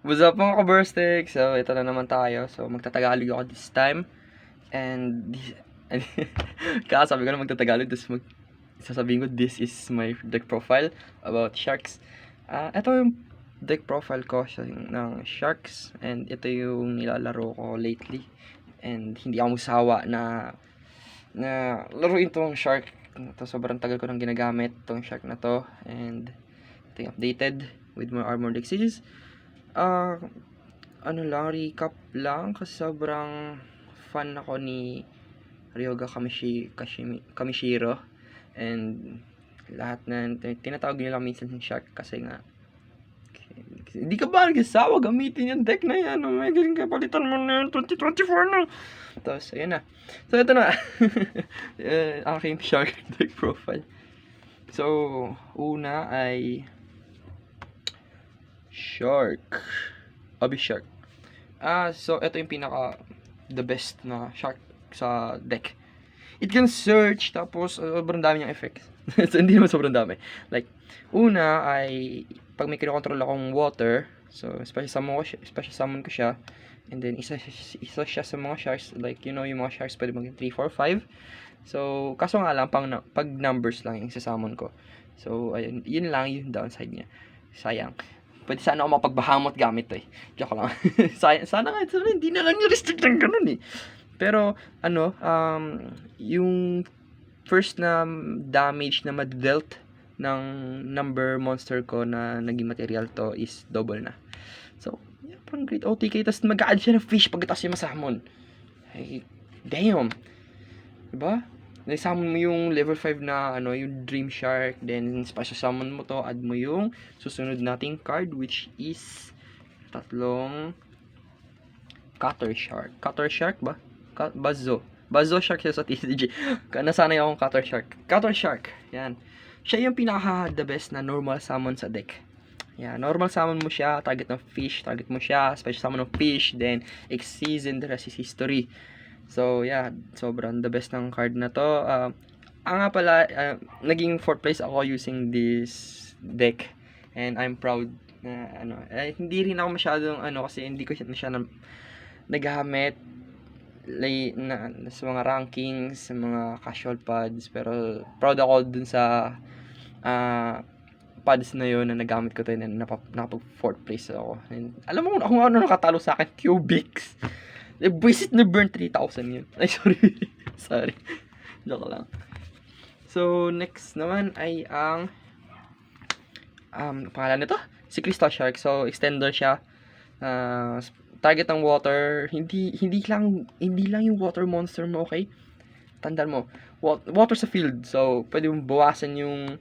What's up mga ka-Burstic? So, ito na naman tayo. So, magtatagalog ako this time. And, sabi ko na magtatagalog, tapos sasabihin ko, this is my deck profile about sharks. Ito yung deck profile ko ng sharks. And ito yung nilalaro ko lately. And hindi ako magsawa na laruin tong shark. Ito, sobrang tagal ko nang ginagamit tong shark na to. And, ito yung updated with more armor deck series. Ano lang, recap lang kasi sobrang fan ako ni Ryoga Kamishiro and lahat na tinatawag nila minsan ng shark kasi nga hindi ka ba nagsasawa gamitin yung deck na yan, oh my god, kapalitan mo na yun 2024 na. Tapos ayun na, so ito na. Aking shark deck profile. So una ay shark, Shark. So ito yung pinaka the best na shark sa deck. It can search, tapos sobrang dami niyang effects. So, hindi naman sobrang dami. Like, una ay pag may kinokontrol akong water, so special summon ko siya, and then isa siya sa mga sharks, like you know yung mga sharks pwede maging 3, 4, 5. So kaso nga lang pag numbers lang yung isa-summon ko. So ayun, yun lang yung downside niya. Sayang. Pwede sana ako mapagbahamot gamit to eh. Joke lang. Sana nga, hindi na lang yung restrict ng ganun eh. Pero, yung first na damage na ma-dealt ng number monster ko na naging material to is double na. So, yeah, parang great OTK. Tapos mag-add siya ng fish pagkatapos yung masamon. Hey, damn. Diba? Na-summon mo yung level 5 na yung Dream Shark, then special summon mo to, add mo yung susunod nating card which is tatlong Cutter Shark. Cutter Shark ba? Bazzo Shark siya sa TCG. Nasanay akong Cutter Shark. Cutter Shark. Yan. Siya yung pinaka the best na normal summon sa deck. Yan, normal summon mo siya, target ng fish, target mo siya, special summon ng fish, then X-Season, the rest is history. So, yeah, sobrang the best ng card na to. Nga pala, naging 4th place ako using this deck. And I'm proud na, hindi rin ako masyadong, kasi hindi ko siya nagamit sa mga rankings, sa mga casual pods. Pero, proud ako dun sa, pods na yun na nagamit ko to and nakapag 4th place ako. And, alam mo kung ano nakatalo sa akin? Cubics. Visit na burn 3,000 yun. Ay, sorry. Sorry. Joke lang. So, next naman ay ang pangalan nito? Si Crystal Shark. So, extender siya. Target ng water. Hindi lang yung water monster mo, okay? Tandaan mo. Water sa field. So, pwede mong bawasan yung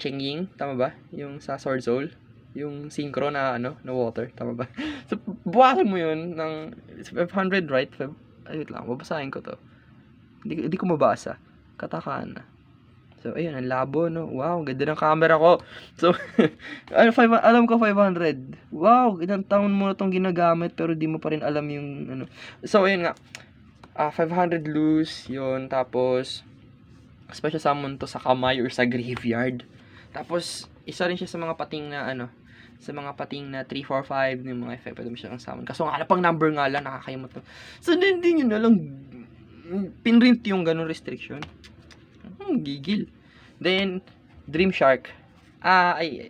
Chengying. Tama ba? Yung sa Sword Soul. Yung synchro na na water, tama ba? So, buwasan mo yun ng 500, right? Ayun lang, babasahin ko to. Hindi ko mabasa. Katakaan na. So, ayun, ang labo, no? Wow, ganda ng camera ko. So, alam ko 500. Wow, ilang taon mo na itong ginagamit pero di mo pa rin alam yung So, ayun nga. 500 loose, yun. Tapos, special summon to sa kamay or sa graveyard. Tapos, isa rin siya sa mga pating na sa mga pating na 3, 4, 5 yung mga effect, pwede mo siyang summon. Kaso nga, pang number nga lang, nakakayamot to. So, hindi nyo na lang pinrint yung ganun restriction. Gigil. Then, Dream Shark. I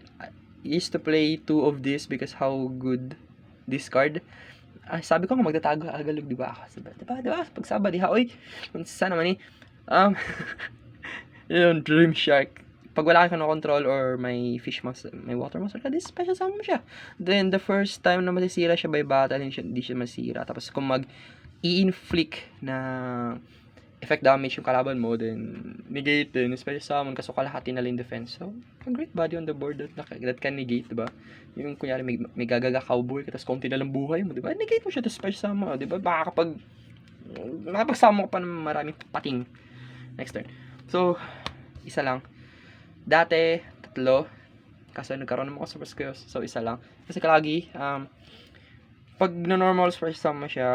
used to play 2 of this because how good this card. Sabi ko nga magtatago agalog, di ba? Diba? Pagsaba, di ha, oy. Sana naman yun, Dream Shark. Pag wala kang control or may fish monster, may water monster ka, this special summon mo siya. Then, the first time na masisira siya by battle, hindi siya masira. Tapos, kung i-inflict na effect damage yung kalaban mo, then negate din, special summon, kaso kalahati na lang defense. So, a great body on the board that can negate, diba? Yung kunyari, may gagaga cowboy, tapos konti na lang buhay mo, diba? Negate mo siya, tapos special summon, diba? Baka makapag-summon ka pa ng maraming pating next turn. So, isa lang. Dati, 3. Kaso nagkaroon naman ako sa Proscios. So, isa lang. Kasi kalagi, pag na-normal special summon siya,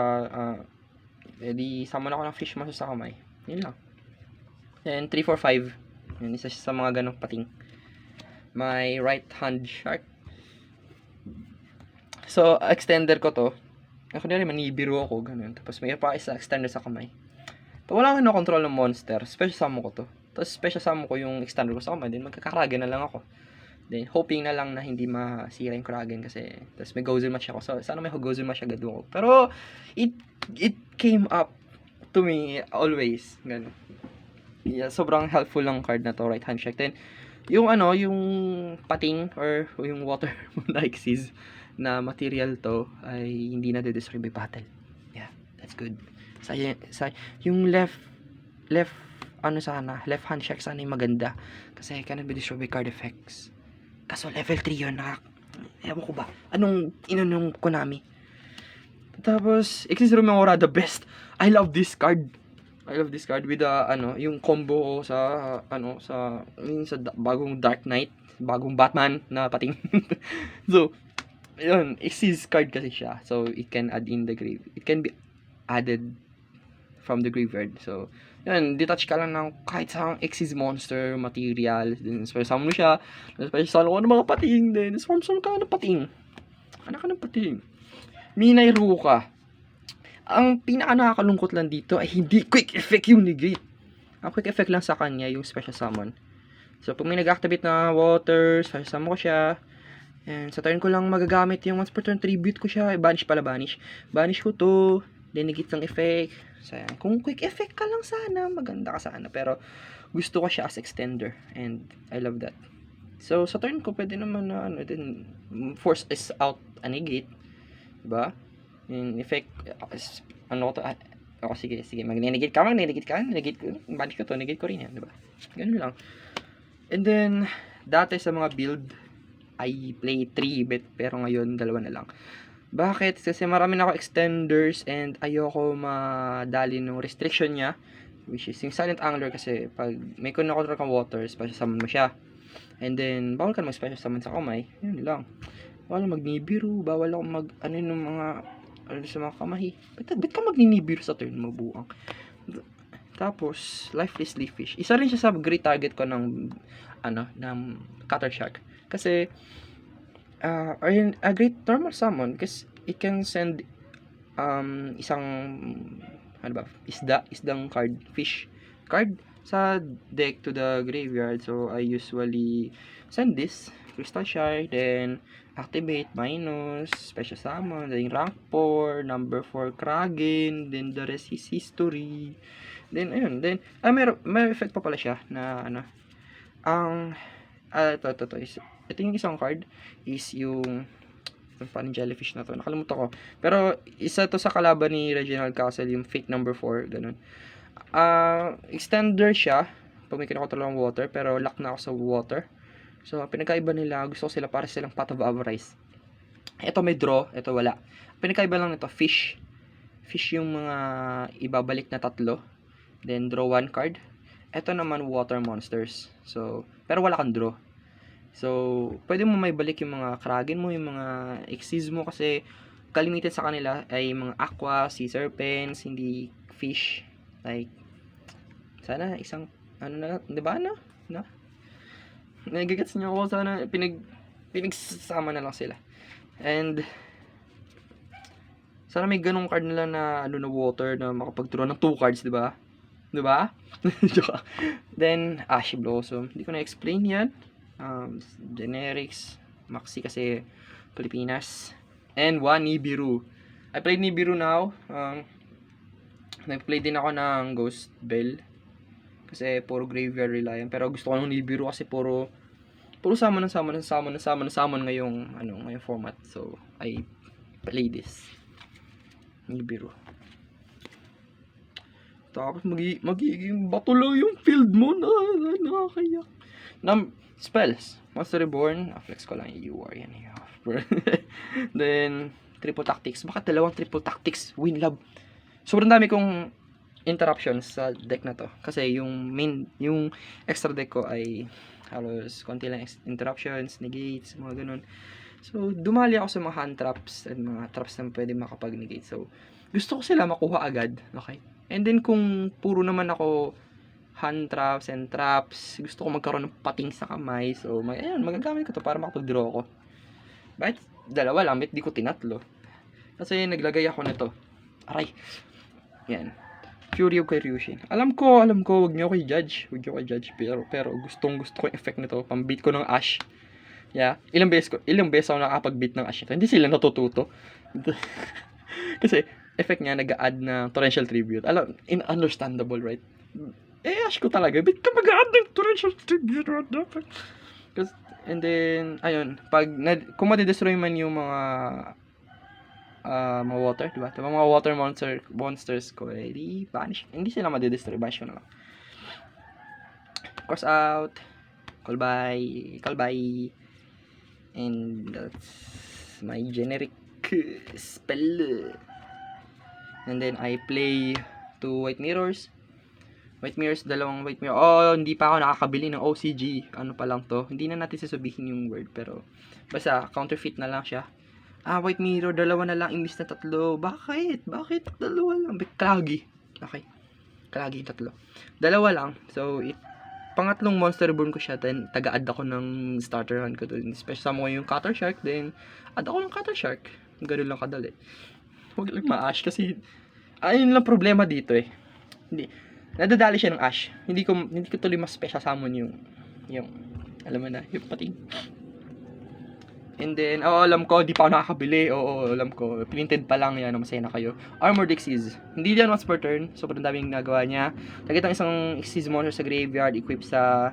edi summon ako ng fish monster sa kamay. Yun lang. Then, 3, 4, 5. Yun, isa siya sa mga ganong pating. My right hand shark. So, extender ko to. Ako na rin, manibiro ako, ganun. Tapos may pa isa extender sa kamay. Pag wala akong control ng monster, special summon ko to. Tapos special summon ko yung extender ko sa kamay, then magkakaragen na lang ako. Then, hoping na lang na hindi masira yung Kragen kasi, tapos may Gozen Match ako. So, sana may Gozen Match agad ako. Pero, it came up to me always. Ganun. Yeah, sobrang helpful ng card na to, right hand check. Then, yung yung pating or yung water na Xyz na material to ay hindi na de-destroy by battle. Yeah, that's good. Yung left hand check sana yung maganda kasi cannot be destroyed by card effects. Kaso level 3 yun, ewan ko ba, anong inanong Konami. Tapos, Xyz Romemora, the best. I love this card with yung combo sa bagong Dark Knight, bagong Batman na pating. So, yun, Xyz card kasi siya. So, it can be added from the graveyard. So, yun, detach ka lang ng kahit sa Xyz monster material, then special summon mo siya, special summon ko ng mga pating, then swarm summon ka ng pating. Anak ka ng pating. Minay Ruka. Ang pinaka nakakalungkot lang dito ay hindi quick effect yung negate. Ang quick effect lang sa kanya yung special summon. So, pag may nag-activate na water, special summon ko siya. And sa turn ko lang magagamit yung once per turn tribute ko siya. Banish. Banish ko to. Then negate ng effect. Sayang. Kung quick effect ka lang sana, maganda ka sana. Pero gusto ko siya as extender. And I love that. So, sa turn ko, pwede naman na din force is out a negate. Diba? Yung effect, sige, mag-negate ka, negate ko, banish ko to, negate ko rin yan, diba? Ganun lang. And then, dati sa mga build, I play 3 bit, pero ngayon, 2 na lang. Bakit? Kasi marami na ako extenders and ayoko madali ng restriction niya, which is yung Silent Angler kasi pag may control kang water, special summon mo siya. And then, bawal ka mag-special summon sa kamay, yun lang. Bawal mag-nibiru, bawal ako ng mga sa mga kamahi. Ba't ka mag-nibiru sa turn mo, buang? Tapos, Lifeless Leaffish. Isa rin siya sa great target ko ng Cutter Shark. Kasi, a great normal summon kasi it can send isang isdang card, fish card sa deck to the graveyard. So I usually send this Crystal Shard, then activate minus special summon, then rank 4 number 4 Kragen, then the rest is history. Then ayun, then may effect pa pala siya na ito yung isang card is yung parang jellyfish na to, nakalimutan ko, pero isa to sa kalaban ni Reginald Castle, yung Fate number 4, ganun. Extender siya pag may kinakontrol ng water, pero lock na ako sa water. So pinagkaiba nila, gusto ko sila para silang Path of Avarice. Ito may draw, ito wala. Pinagkaiba lang nito, fish yung mga ibabalik na 3, then draw 1 card. Ito naman water monsters, so pero wala kang draw. So, pwede mo may balik yung mga Kragen mo, yung mga Xyz mo kasi kalimitan sa kanila ay mga aqua, sea serpents, hindi fish. Like, sana isang, di ba nagigets niyo ako, sana pinagsama na lang sila. And, sana may ganong card nila na, na water na makapagturo ng 2 cards, di ba? Then, Ashy Blossom. Hindi ko na-explain yan. Generics, Maxi kasi Pilipinas, and 1 Nibiru. I played Nibiru now. Nag-play din ako ng Ghost Bell kasi puro graveyard reliant, pero gusto ko ng Nibiru kasi puro summon ngayong format. So I play this Nibiru. Tapos magiging bato lang yung field mo na nakakayak. Spells. Monster Reborn. Flex ko lang yung UR yan. Then, Triple Tactics. Bakit 2 Triple Tactics? Winlove. Sobrang dami kong interruptions sa deck na to. Kasi yung extra deck ko ay halos konti lang interruptions, negates, mga ganun. So, dumali ako sa mga hand traps and mga traps na pwede makapag-negate. So, gusto ko sila makuha agad. Okay? And then, kung puro naman ako hand traps and traps, gusto ko magkaroon ng pating sa kamay. So, magagamit ko to para makapag-draw ako. But, Dalawa lang, ba't di ko tinatlo? Kasi naglagay ako nito. Aray. Yan. Fury of Kyryushin. Alam ko, wag niyo ako i-judge. Wag niyo ako i-judge. Pero gusto ko yung effect nito. Pang-beat ko ng Ash. Yeah. Ilang beses ako nakakapag-beat ng Ash ito. Hindi sila natututo. Kasi, effect niya nag-add na torrential tribute. Alam, understandable, right? Ash ko talaga. Ba't ka mag-add ng torrential tribute? And then, ayun, kung madidestroy man yung mga water, diba? Diba mga water monsters ko, di banish. Hindi sila madidestroy, banish ko na lang. Cross out, call by, and that's my generic spell. And then I play 2 white mirrors. Dalawang white mirror. Oh, hindi pa ako nakakabili ng OCG. Ano pa lang to. Hindi na natin sasabihin yung word, pero basta counterfeit na lang siya. White mirror, dalawa na lang imbis na tatlo. Bakit? Dalawa lang? Klagi. Okay. Klagi yung tatlo. Dalawa lang. So, pangatlong monster born ko siya. Then, taga-add ako ng starter run ko dun. Especially sama ko yung Cutter Shark. Then, add ako ng Cutter Shark. Ganun lang kadali. Huwag lang ma-ash kasi ayun lang problema dito eh. Nadadali siya ng Ash. Hindi ko tuloy mas special summon yung alam mo na, yung pating. And then, alam ko, di pa ako nakakabili. Alam ko, printed pa lang yan, masaya na kayo. Armored Xyz. Hindi yan once per turn. Sobrang daming nagawa niya. Tagad ang isang Xyz monster sa graveyard, equip sa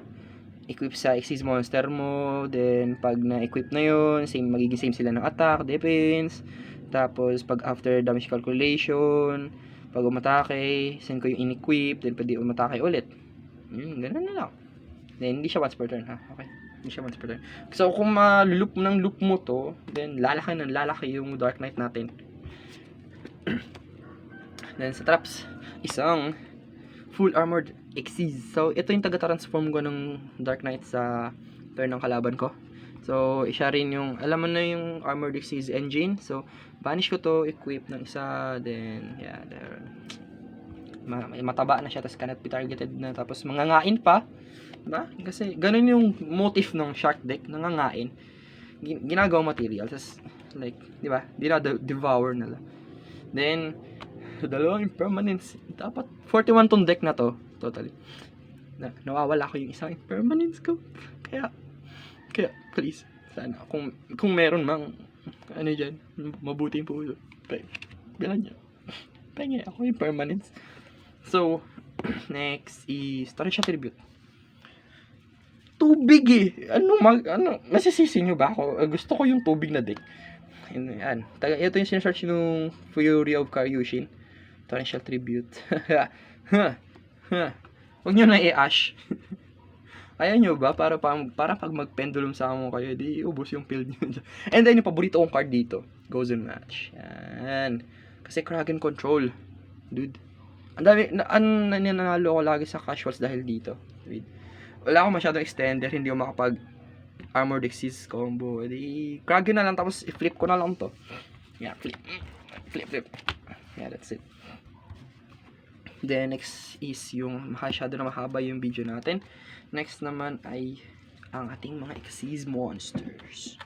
Xyz monster mo. Then, pag na-equip na yun, magiging same sila ng attack, defense. Tapos, pag after damage calculation, pag umatake, send ko yung in-equip, then pwede umatake ulit. Ganun na lang. Then, hindi siya once per turn, ha? Okay. Hindi siya once per turn. So, kung ma-loop mo to, then lalaki yung Dark Knight natin. Then, sa traps, isang full armored Xyz. So, ito yung taga-transform ko ng Dark Knight sa turn ng kalaban ko. So, isa rin yung, alam mo na yung Armored Xyz engine. So, banish ko to, equip ng isa, then, yeah, there. Mataba na siya, tapos cannot be targeted na, tapos mangangain pa. Diba? Kasi, ganun yung motif ng Shark deck, nangangain. Ginagawa material, tapos, like, diba? Devour na lang. Then, dalawang impermanence. Dapat, 41 tong deck na to, totally. Nawawala ko yung isang impermanence ko. Kaya, please, sana, kung meron mang, ano dyan, mabuting puso, bilan nyo. Pengi ako yung permanence. So, next is Torrential Tribute. Tubig eh! Masisisi nyo ba ako? Gusto ko yung tubig na deck. Yan. Ito yung sinesearch ng Fury of Kyryushin. Torrential Tribute. Huwag nyo na i-ash. Ayaw nyo ba? Para pag mag-pendulum sa mo kayo, di ubos yung field nyo. And then, yung paborito kong card dito, Gozen Match. Yan. Kasi Kraken Control. Dude. Ang dami, nanalo ko lagi sa casuals dahil dito. Dude. Wala akong masyadong extender, hindi ko makapag Armored Xyz combo. Di, Kraken na lang, tapos i-flip ko na lang to. Yeah, flip. Yeah, that's it. Then, next is yung masyado na mahaba yung video natin. Next naman ay ang ating mga Xyz monsters.